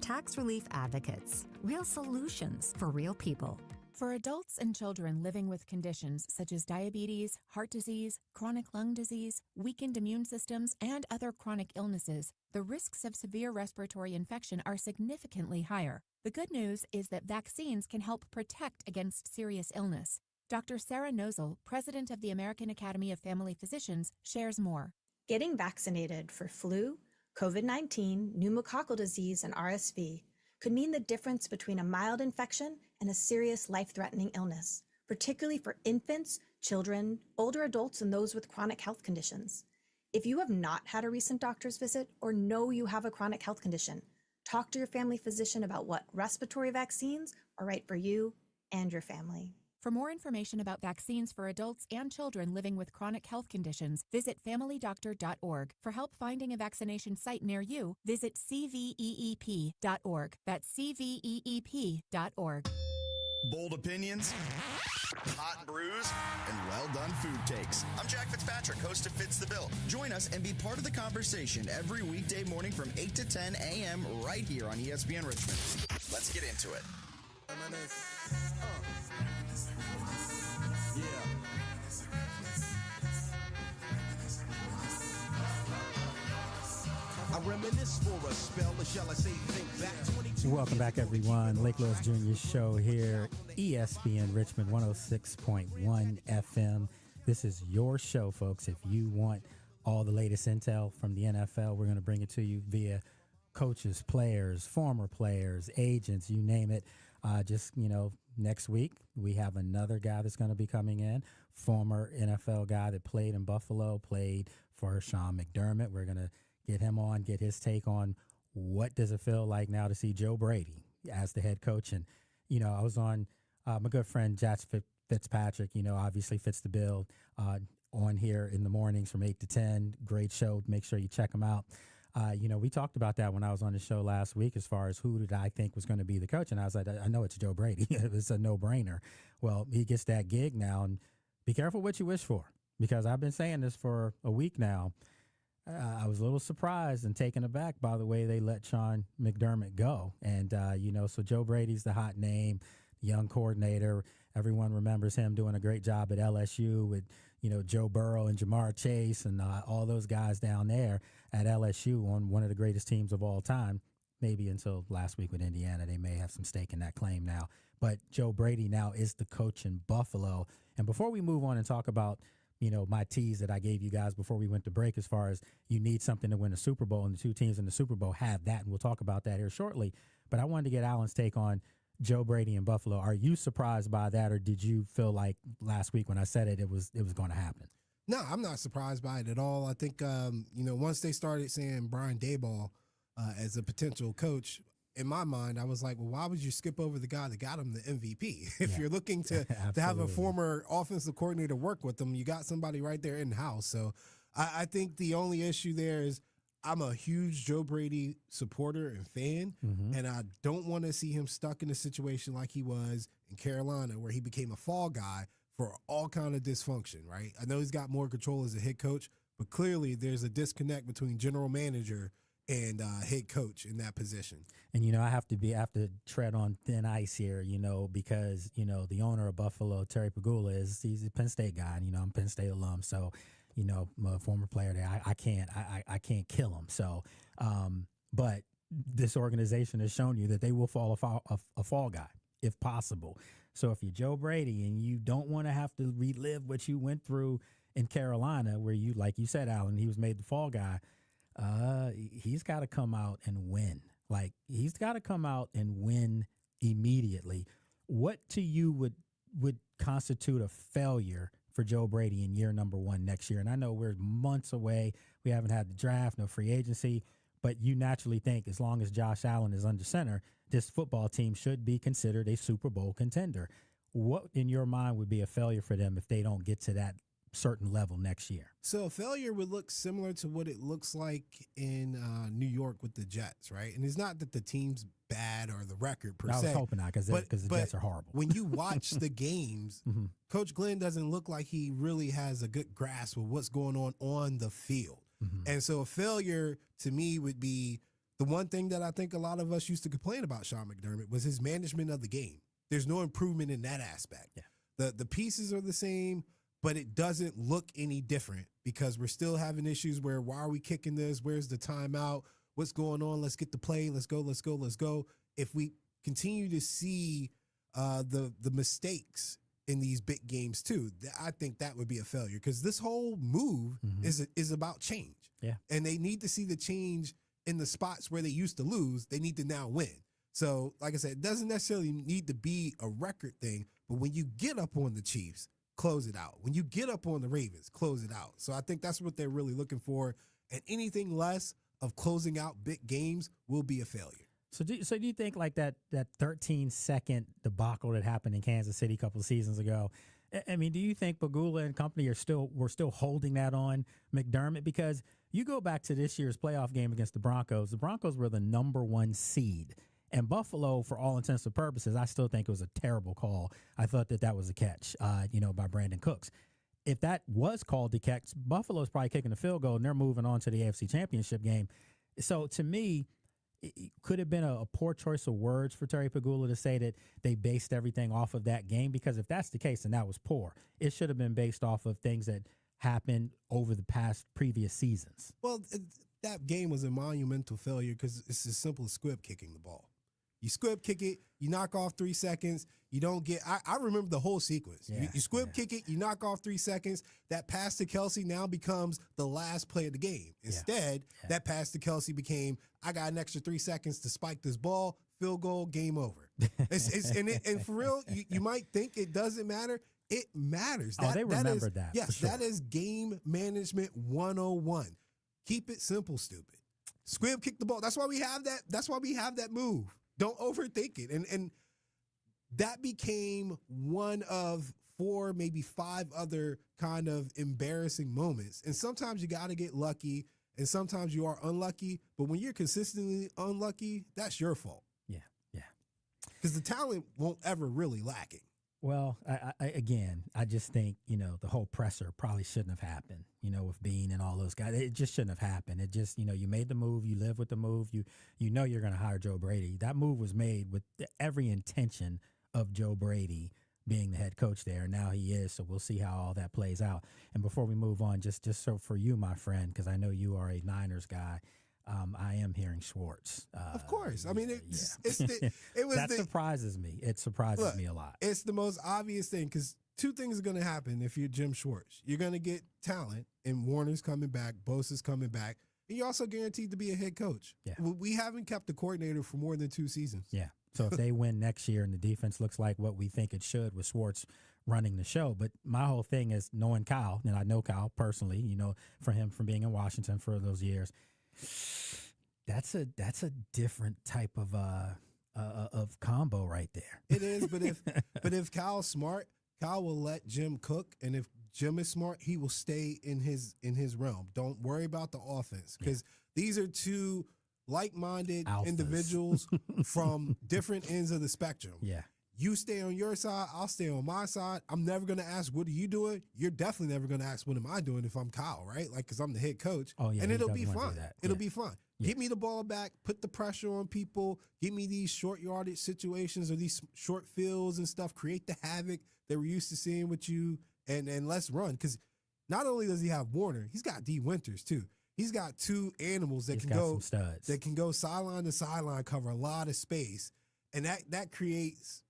Q: Tax Relief Advocates. Real solutions for real people.
R: For adults and children living with conditions such as diabetes, heart disease, chronic lung disease, weakened immune systems, and other chronic illnesses, the risks of severe respiratory infection are significantly higher. The good news is that vaccines can help protect against serious illness. Dr. Sarah Nozel, president of the American Academy of Family Physicians, shares more.
S: Getting vaccinated for flu, COVID-19, pneumococcal disease, and RSV could mean the difference between a mild infection and a serious life-threatening illness, particularly for infants, children, older adults, and those with chronic health conditions. If you have not had a recent doctor's visit or know you have a chronic health condition, talk to your family physician about what respiratory vaccines are right for you and your family.
R: For more information about vaccines for adults and children living with chronic health conditions, visit familydoctor.org. For help finding a vaccination site near you, visit cveep.org. That's cveep.org.
T: Bold opinions, hot brews, and well-done food takes. I'm Jack Fitzpatrick, host of Fits the Bill. Join us and be part of the conversation every weekday morning from 8 to 10 a.m. right here on ESPN Richmond. Let's get into it.
U: I reminisce for a spell, or shall I say, think back 22
C: Welcome back, everyone. Lake Lewis Jr. Show here, ESPN Richmond 106.1 FM. This is your show, folks. If you want all the latest intel from the NFL, we're going to bring it to you via coaches, players, former players, agents, you name it. Next week, we have another guy that's going to be coming in, former NFL guy that played in Buffalo, played for Sean McDermott. We're going to get him on, get his take on what does it feel like now to see Joe Brady as the head coach. And, I was on my good friend Jack Fitzpatrick, obviously fits the bill on here in the mornings from 8 to 10. Great show. Make sure you check him out. We talked about that when I was on the show last week as far as who did I think was going to be the coach. And I was like, I know it's Joe Brady. It's a no-brainer. Well, he gets that gig now. And be careful what you wish for, because I've been saying this for a week now. I was a little surprised and taken aback by the way they let Sean McDermott go. And, so Joe Brady's the hot name, young coordinator. Everyone remembers him doing a great job at LSU with, Joe Burrow and Jamar Chase and all those guys down there at LSU on one of the greatest teams of all time. Maybe until last week with Indiana, they may have some stake in that claim now. But Joe Brady now is the coach in Buffalo. And before we move on and talk about my tease that I gave you guys before we went to break, as far as you need something to win a Super Bowl, and the two teams in the Super Bowl have that, and we'll talk about that here shortly. But I wanted to get Alan's take on Joe Brady in Buffalo. Are you surprised by that, or did you feel like last week when I said it was going to happen?
D: No, I'm not surprised by it at all. I think, once they started saying Brian Daboll as a potential coach, in my mind, I was like, well, why would you skip over the guy that got him the MVP? If you're looking to have a former offensive coordinator work with them, you got somebody right there in-house. So I think the only issue there is I'm a huge Joe Brady supporter and fan, and I don't want to see him stuck in a situation like he was in Carolina where he became a fall guy for all kind of dysfunction, right? I know he's got more control as a head coach, but clearly there's a disconnect between general manager and head coach in that position. And,
C: I have to tread on thin ice here, because, the owner of Buffalo, Terry Pagula, he's a Penn State guy, and, I'm a Penn State alum. So, I'm a former player there. I can't kill him. So, but this organization has shown you that they will fall a fall guy if possible. So if you're Joe Brady and you don't want to have to relive what you went through in Carolina, where you, like you said, Alan, he was made the fall guy, he's got to come out and win. Like, he's got to come out and win immediately. What to you would constitute a failure for Joe Brady in year number one next year? And I know we're months away. We haven't had the draft, no free agency, but you naturally think as long as Josh Allen is under center, this football team should be considered a Super Bowl contender. What in your mind would be a failure for them if they don't get to that certain level next year?
D: So a failure would look similar to what it looks like in New York with the Jets, right? And it's not that the team's bad or the record per se.
C: I was hoping not, because the Jets are horrible.
D: When you watch the games, Coach Glenn doesn't look like he really has a good grasp of what's going on the field. And so a failure to me would be the one thing that I think a lot of us used to complain about Sean McDermott was his management of the game. There's no improvement in that aspect. The pieces are the same, but it doesn't look any different because we're still having issues where, why are we kicking this? Where's the timeout? What's going on? Let's get the play. Let's go. If we continue to see the mistakes in these big games too, I think that would be a failure, because this whole move is about change.
C: Yeah.
D: And they need to see the change in the spots where they used to lose, they need to now win. So, like I said, it doesn't necessarily need to be a record thing, but when you get up on the Chiefs, close it out. When you get up on the Ravens, close it out. So I think that's what they're really looking for. And anything less of closing out big games will be a failure.
C: So do you think like that 13-second debacle that happened in Kansas City a couple of seasons ago? I mean, do you think Pagula and company were still holding that on McDermott? Because you go back to this year's playoff game against the Broncos. The Broncos were the number 1 seed. And Buffalo, for all intents and purposes, I still think it was a terrible call. I thought that was a catch, by Brandon Cooks. If that was called a catch, Buffalo's probably kicking the field goal, and they're moving on to the AFC Championship game. So to me, it could have been a poor choice of words for Terry Pagula to say that they based everything off of that game, because if that's the case, then that was poor. It should have been based off of things that happened over the previous seasons.
D: Well, that game was a monumental failure because it's as simple as squib kicking the ball. You squib kick it, you knock off 3 seconds. You don't get. I remember the whole sequence.
C: Yeah,
D: you squib kick it, you knock off 3 seconds. That pass to Kelsey now becomes the last play of the game. Instead, that pass to Kelsey became, I got an extra 3 seconds to spike this ball, field goal, game over. And for real, you might think it doesn't matter. It matters.
C: They remembered that.
D: Yes,
C: sure.
D: that is game management 101. Keep it simple, stupid. Squib kick the ball. That's why we have that. That's why we have that move. Don't overthink it. And that became one of 4, maybe 5 other kind of embarrassing moments. And sometimes you got to get lucky, and sometimes you are unlucky. But when you're consistently unlucky, that's your fault.
C: Yeah.
D: Because the talent won't ever really lacking.
C: Well, I just think, the whole presser probably shouldn't have happened, with Bean and all those guys. It just shouldn't have happened. It just, you made the move, you live with the move, you know you're going to hire Joe Brady. That move was made with every intention of Joe Brady being the head coach there. Now he is, so we'll see how all that plays out. And before we move on, just so for you, my friend, because I know you are a Niners guy, I am hearing Schwartz.
D: Of course. I mean,
C: that surprises me. It surprises me a lot.
D: It's the most obvious thing because 2 things are going to happen if you're Jim Schwartz. You're going to get talent, and Warner's coming back, Bosa's coming back, and you're also guaranteed to be a head coach.
C: Yeah.
D: We haven't kept the coordinator for more than 2 seasons.
C: Yeah. So if they win next year and the defense looks like what we think it should with Schwartz running the show. But my whole thing is knowing Kyle, and I know Kyle personally, for him from being in Washington for those years. That's a different type of combo right there.
D: It is, but if Kyle's smart, Kyle will let Jim cook, and if Jim is smart, he will stay in his realm. Don't worry about the offense because these are 2 like-minded
C: Alphas.
D: Individuals from different ends of the spectrum.
C: Yeah.
D: You stay on your side, I'll stay on my side. I'm never going to ask, what are you doing? You're definitely never going to ask, what am I doing if I'm Kyle, right? Like, because I'm the head coach.
C: Oh, yeah,
D: and
C: he
D: it'll
C: doesn't
D: be
C: wanna
D: fun.
C: do that.
D: It'll
C: Yeah.
D: be fun.
C: Yeah.
D: Get me the ball back, put the pressure on people, give me these short yardage situations or these short fields and stuff, create the havoc that we're used to seeing with you, and let's run. Because not only does he have Warner, he's got D. Winters, too. He's got 2 animals that can go sideline to sideline, cover a lot of space, and that creates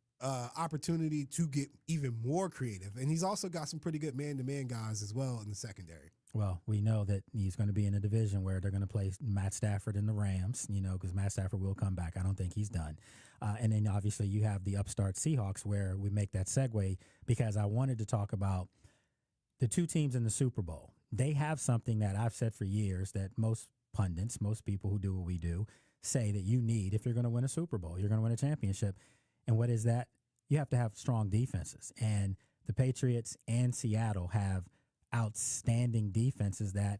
D: opportunity to get even more creative. And he's also got some pretty good man-to-man guys as well in the secondary.
C: Well, we know that he's going to be in a division where they're going to play Matt Stafford and the Rams, because Matt Stafford will come back. I don't think he's done. And then obviously you have the upstart Seahawks where we make that segue because I wanted to talk about the 2 teams in the Super Bowl. They have something that I've said for years that most pundits, most people who do what we do, say that you need if you're going to win a Super Bowl, you're going to win a championship. And what is that? You have to have strong defenses. And the Patriots and Seattle have outstanding defenses that,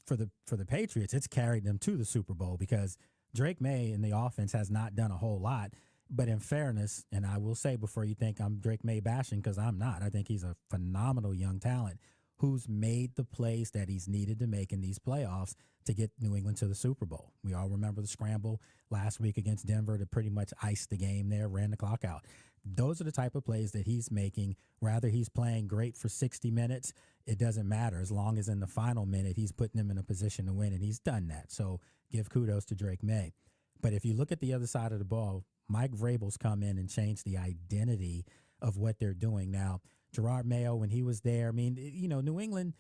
C: for the Patriots, it's carried them to the Super Bowl because Drake May in the offense has not done a whole lot. But in fairness, and I will say before you think I'm Drake May bashing, because I'm not, I think he's a phenomenal young talent who's made the plays that he's needed to make in these playoffs to get New England to the Super Bowl. We all remember the scramble last week against Denver to pretty much ice the game there, ran the clock out. Those are the type of plays that he's making. Rather, he's playing great for 60 minutes. It doesn't matter as long as in the final minute he's putting them in a position to win, and he's done that. So give kudos to Drake May. But if you look at the other side of the ball, Mike Vrabel's come in and changed the identity of what they're doing. Now, Gerard Mayo, when he was there, New England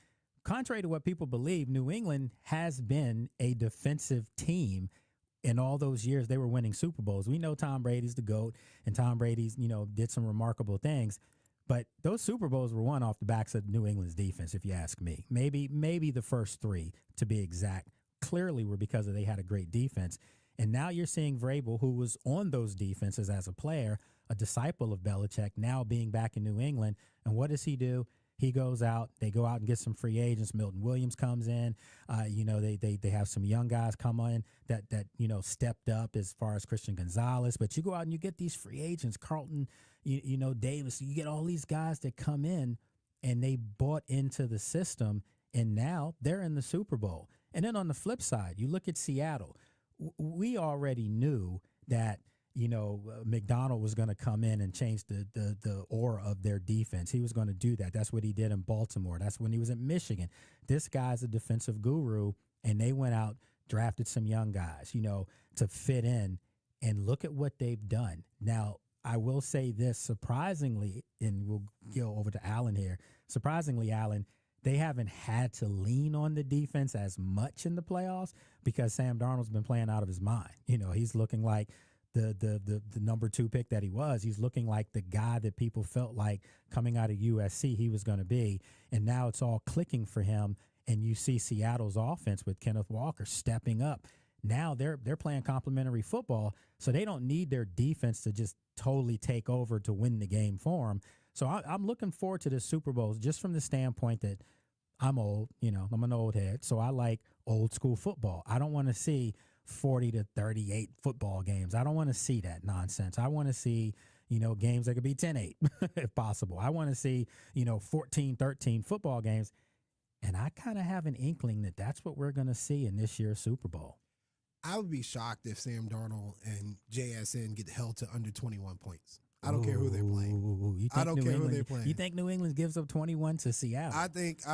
C: contrary to what people believe, New England has been a defensive team. In all those years, they were winning Super Bowls. We know Tom Brady's the GOAT, and Tom Brady's, did some remarkable things. But those Super Bowls were won off the backs of New England's defense, if you ask me. Maybe the first three, to be exact, clearly were because they had a great defense. And now you're seeing Vrabel, who was on those defenses as a player, a disciple of Belichick, now being back in New England. And what does he do? He goes out. They go out and get some free agents. Milton Williams comes in. They have some young guys come in that stepped up as far as Christian Gonzalez. But you go out and you get these free agents, Carlton, Davis. You get all these guys that come in and they bought into the system, and now they're in the Super Bowl. And then on the flip side, you look at Seattle. We already knew that McDonald was going to come in and change the aura of their defense. He was going to do that. That's what he did in Baltimore. That's when he was at Michigan. This guy's a defensive guru, and they went out, drafted some young guys, to fit in, and look at what they've done. Now, I will say this, surprisingly, and we'll go over to Alan here. Surprisingly, Alan, they haven't had to lean on the defense as much in the playoffs because Sam Darnold's been playing out of his mind. He's looking like the number 2 pick that he was. He's looking like the guy that people felt like coming out of USC he was going to be. And now it's all clicking for him. And you see Seattle's offense with Kenneth Walker stepping up. Now they're playing complementary football, so they don't need their defense to just totally take over to win the game for them. So I'm looking forward to the Super Bowls just from the standpoint that I'm old, I'm an old head, so I like old school football. I don't want to see 40 to 38 football games. I don't want to see that nonsense. I want to see, games that could be 10-8 if possible. I want to see, 14-13 football games. And I kind of have an inkling that that's what we're going to see in this year's Super Bowl.
D: I would be shocked if Sam Darnold and JSN get held to under 21 points. I don't care who they're playing. I don't care who they're playing.
C: You think New England gives up 21 to Seattle?
D: I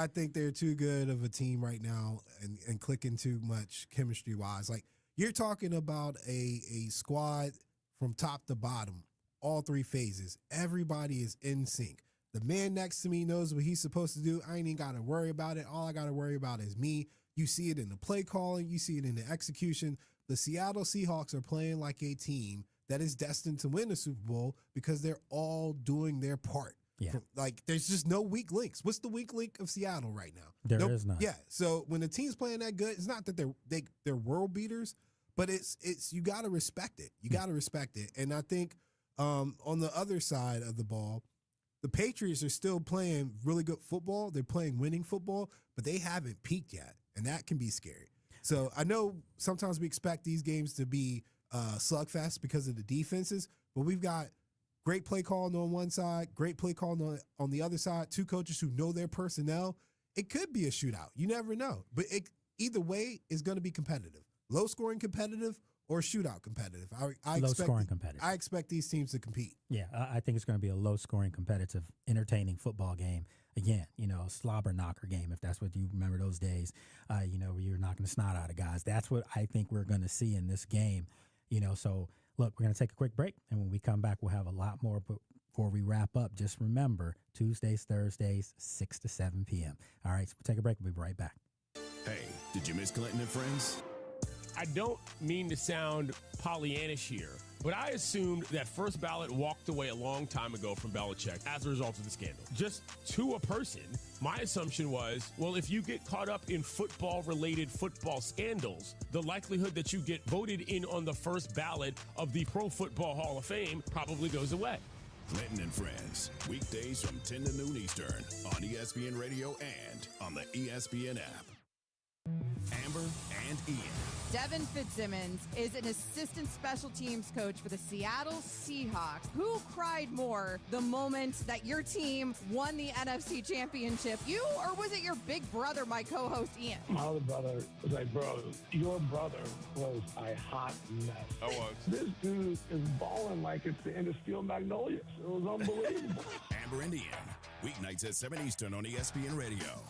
D: think they're too good of a team right now and clicking too much chemistry-wise. Like, you're talking about a squad from top to bottom, all 3 phases. Everybody is in sync. The man next to me knows what he's supposed to do. I ain't even got to worry about it. All I got to worry about is me. You see it in the play calling. You see it in the execution. The Seattle Seahawks are playing like a team that is destined to win the Super Bowl because they're all doing their part.
C: Yeah.
D: There's just no weak links. What's the weak link of Seattle right now?
C: There is none.
D: Yeah. So when the team's playing that good, it's not that they're world beaters, but it's you got to respect it. You got to respect it. And I think on the other side of the ball, the Patriots are still playing really good football. They're playing winning football, but they haven't peaked yet, and that can be scary. So I know sometimes we expect these games to be slugfest because of the defenses, but we've got great play calling on one side, great play calling on the other side, 2 coaches who know their personnel. It could be a shootout. You never know. But either way is going to be competitive. Low-scoring competitive or shootout competitive.
C: Low-scoring competitive.
D: I expect these teams to compete.
C: Yeah, I think it's going to be a low-scoring, competitive, entertaining football game. Again, a slobber knocker game, if that's what you remember those days, where you're knocking the snot out of guys. That's what I think we're going to see in this game. So look, we're going to take a quick break, and when we come back, we'll have a lot more. But before we wrap up, just remember, Tuesdays, Thursdays, 6 to 7 p.m. All right, so we'll take a break. We'll be right back.
I: Hey, did you miss Clinton and Friends?
B: I don't mean to sound Pollyannish here, but I assumed that First Ballot walked away a long time ago from Belichick as a result of the scandal. Just to a person, my assumption was, well, if you get caught up in football-related football scandals, the likelihood that you get voted in on the first ballot of the Pro Football Hall of Fame probably goes away.
I: Clinton and Friends, weekdays from 10 to noon Eastern on ESPN Radio and on the ESPN app. Amber and Ian.
L: Devin Fitzsimmons is an assistant special teams coach for the Seattle Seahawks. Who cried more the moment that your team won the NFC Championship? You, or was it your big brother, my co-host Ian?
M: My other brother was like, bro, your brother was a hot mess.
B: I was.
M: This dude is balling like it's the end of Steel Magnolias. It was unbelievable.
I: Amber and Ian, weeknights at 7 Eastern on ESPN Radio.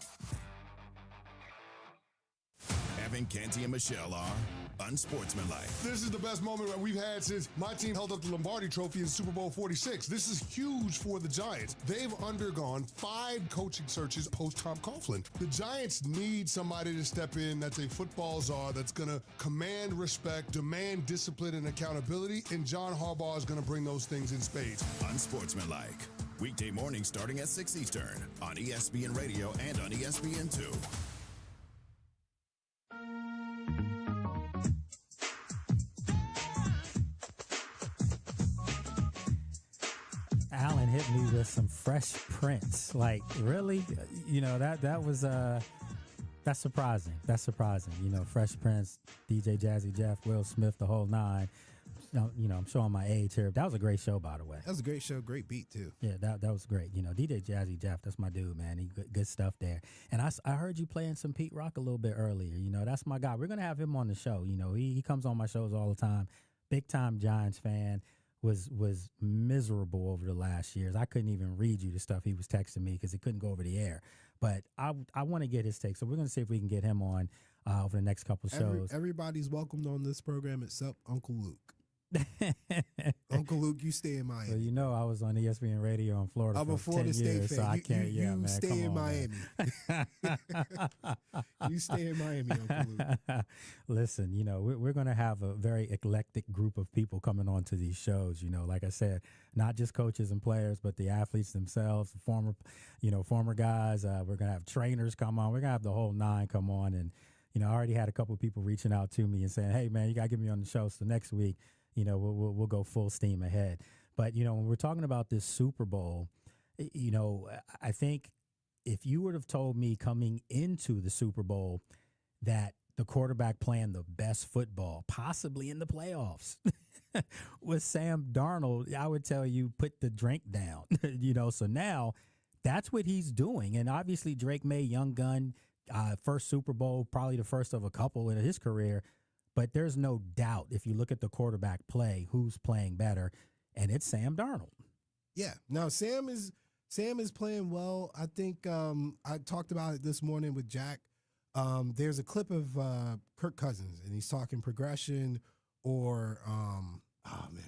I: Evan, Canty, and Michelle are unsportsmanlike.
F: This is the best moment that we've had since my team held up the Lombardi Trophy in Super Bowl 46. This is huge for the Giants. They've undergone 5 coaching searches post-Tom Coughlin. The Giants need somebody to step in that's a football czar, that's going to command respect, demand discipline and accountability, and John Harbaugh is going to bring those things in spades.
I: Unsportsmanlike. Weekday morning starting at 6 Eastern on ESPN Radio and on ESPN2.
C: Alan hit me with some Fresh Prince. Like, really? You know, that was that's surprising. That's surprising. You know, Fresh Prince, DJ Jazzy Jeff, Will Smith, the whole nine. You know, I'm showing my age here. That was a great show, by the way.
D: That was a great show. Great beat, too.
C: Yeah, that was great. You know, DJ Jazzy Jeff, that's my dude, man. He good stuff there. And I heard you playing some Pete Rock a little bit earlier. You know, that's my guy. We're going to have him on the show. You know, he comes on my shows all the time. Big-time Giants fan. Was miserable over the last years. I couldn't even read you the stuff he was texting me because he couldn't go over the air. But I want to get his take. So we're going to see if we can get him on over the next couple shows.
D: Everybody's welcomed on this program except Uncle Luke. Uncle Luke, you stay in Miami.
C: So you know I was on ESPN Radio in Florida for 10 years, so I can't.
D: You stay in Miami. You stay in Miami, Uncle Luke.
C: Listen, you know we're going to have a very eclectic group of people coming on to these shows. You know, like I said, not just coaches and players, but the athletes themselves, former guys. We're going to have trainers come on. We're going to have the whole nine come on, and you know I already had a couple of people reaching out to me and saying, "Hey, man, you got to get me on the show." So next week, you know, we'll go full steam ahead. But, you know, when we're talking about this Super Bowl, you know, I think if you would have told me coming into the Super Bowl that the quarterback playing the best football, possibly in the playoffs, was Sam Darnold, I would tell you, put the drink down. You know, so now that's what he's doing. And obviously Drake May, young gun, first Super Bowl, probably the first of a couple in his career. But there's no doubt if you look at the quarterback play, who's playing better, and it's Sam Darnold.
D: Yeah. Now Sam is playing well. I think I talked about it this morning with Jack. There's a clip of Kirk Cousins, and he's talking progression or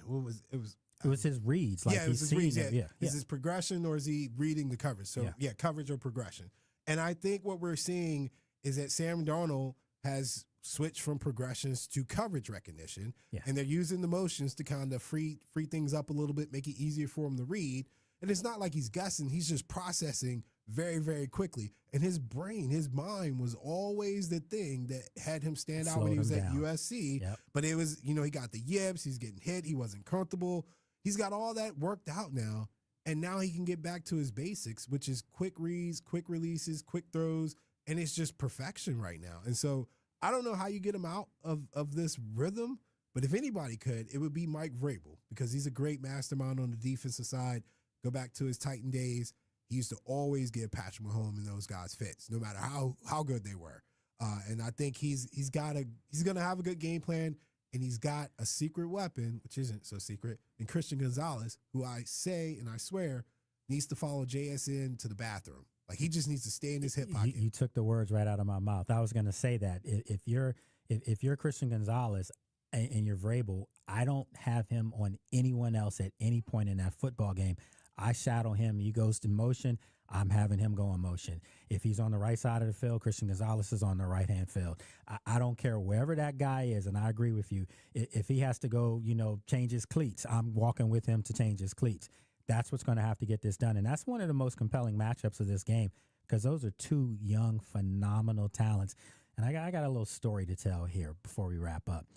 D: what was it?
C: It was his reads. Like
D: it was his reads.
C: Yeah.
D: Is his progression or is he reading the coverage? So coverage or progression. And I think what we're seeing is that Sam Darnold has switch from progressions to coverage recognition, and they're using the motions to kind of free things up a little bit, make it easier for him to read. And it's not like he's guessing; he's just processing very, very quickly. And his brain, his mind, was always the thing that had him stand out when he was at USC.
C: Yep.
D: But it was, you know, he got the yips, he's getting hit, he wasn't comfortable. He's got all that worked out now, and now he can get back to his basics, which is quick reads, quick releases, quick throws, and it's just perfection right now. And so I don't know how you get him out of this rhythm, but if anybody could, it would be Mike Vrabel, because he's a great mastermind on the defensive side. Go back to his Titan days. He used to always give Patrick Mahomes and those guys fits, no matter how good they were. And I think he's going to have a good game plan, and he's got a secret weapon, which isn't so secret, in Christian Gonzalez, who I say and I swear needs to follow JSN to the bathroom. Like, he just needs to stay in his hip pocket.
C: You took the words right out of my mouth. I was going to say that if you're Christian Gonzalez and you're Vrabel, I don't have him on anyone else at any point in that football game. I shadow him. He goes to motion. I'm having him go in motion. If he's on the right side of the field, Christian Gonzalez is on the right-hand field. I don't care wherever that guy is, and I agree with you. If he has to go, change his cleats, I'm walking with him to change his cleats. That's what's going to have to get this done. And that's one of the most compelling matchups of this game, because those are two young, phenomenal talents. And I got a little story to tell here before we wrap up.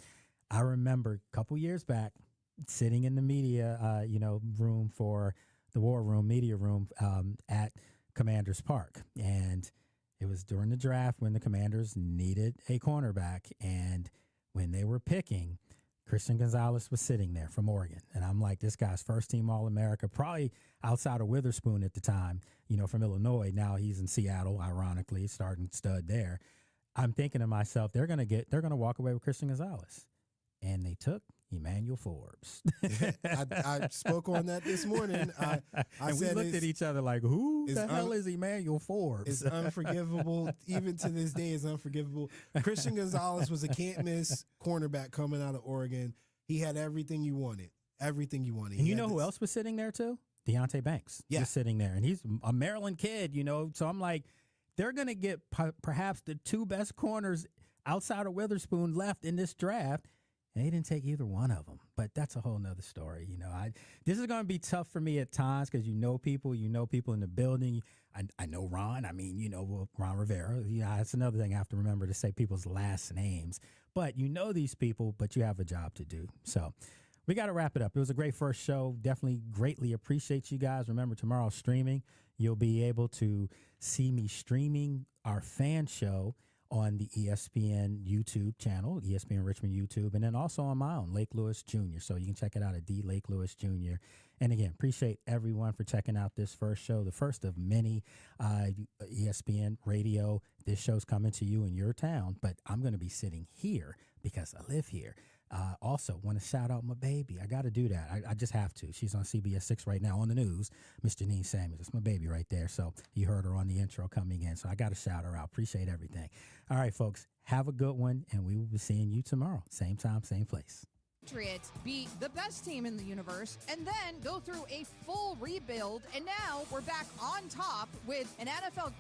C: I remember a couple years back sitting in the media, room for the War Room, media room at Commanders Park. And it was during the draft when the Commanders needed a cornerback. And when they were picking, Christian Gonzalez was sitting there from Oregon. And I'm like, this guy's first team All-America, probably outside of Witherspoon at the time, from Illinois. Now he's in Seattle, ironically, starting stud there. I'm thinking to myself, they're going to walk away with Christian Gonzalez. And they took, Emmanuel Forbes.
D: I spoke on that this morning. I
C: and
D: said
C: we looked at each other like, who the hell is Emmanuel Forbes?
D: It's unforgivable. Even to this day, it's unforgivable. Christian Gonzalez was a can't-miss cornerback coming out of Oregon. He had everything you wanted. Everything you wanted.
C: And you know who else was sitting there too? Deontay Banks.
D: Yeah.
C: Was sitting there. And he's a Maryland kid, So I'm like, they're going to get perhaps the two best corners outside of Witherspoon left in this draft. And they didn't take either one of them. But that's a whole nother story. This is going to be tough for me at times because you know people in the building. I know Ron. Ron Rivera. That's another thing I have to remember to say people's last names. But you know these people, but you have a job to do. So we got to wrap it up. It was a great first show. Definitely greatly appreciate you guys. Remember, tomorrow's streaming. You'll be able to see me streaming our fan show on the ESPN YouTube channel, ESPN Richmond YouTube, and then also on my own, Lake Lewis Jr. So you can check it out at D Lake Lewis Jr. And again, appreciate everyone for checking out this first show, the first of many ESPN radio. This show's coming to you in your town, but I'm going to be sitting here because I live here. Also, want to shout out my baby. I got to do that. I just have to. She's on CBS 6 right now on the news, Miss Janine Samuels. That's my baby right there. So you heard her on the intro coming in. So I got to shout her out. Appreciate everything. All right, folks, have a good one, and we will be seeing you tomorrow. Same time, same place.
L: Patriots beat the best team in the universe and then go through a full rebuild. And now we're back on top with an NFL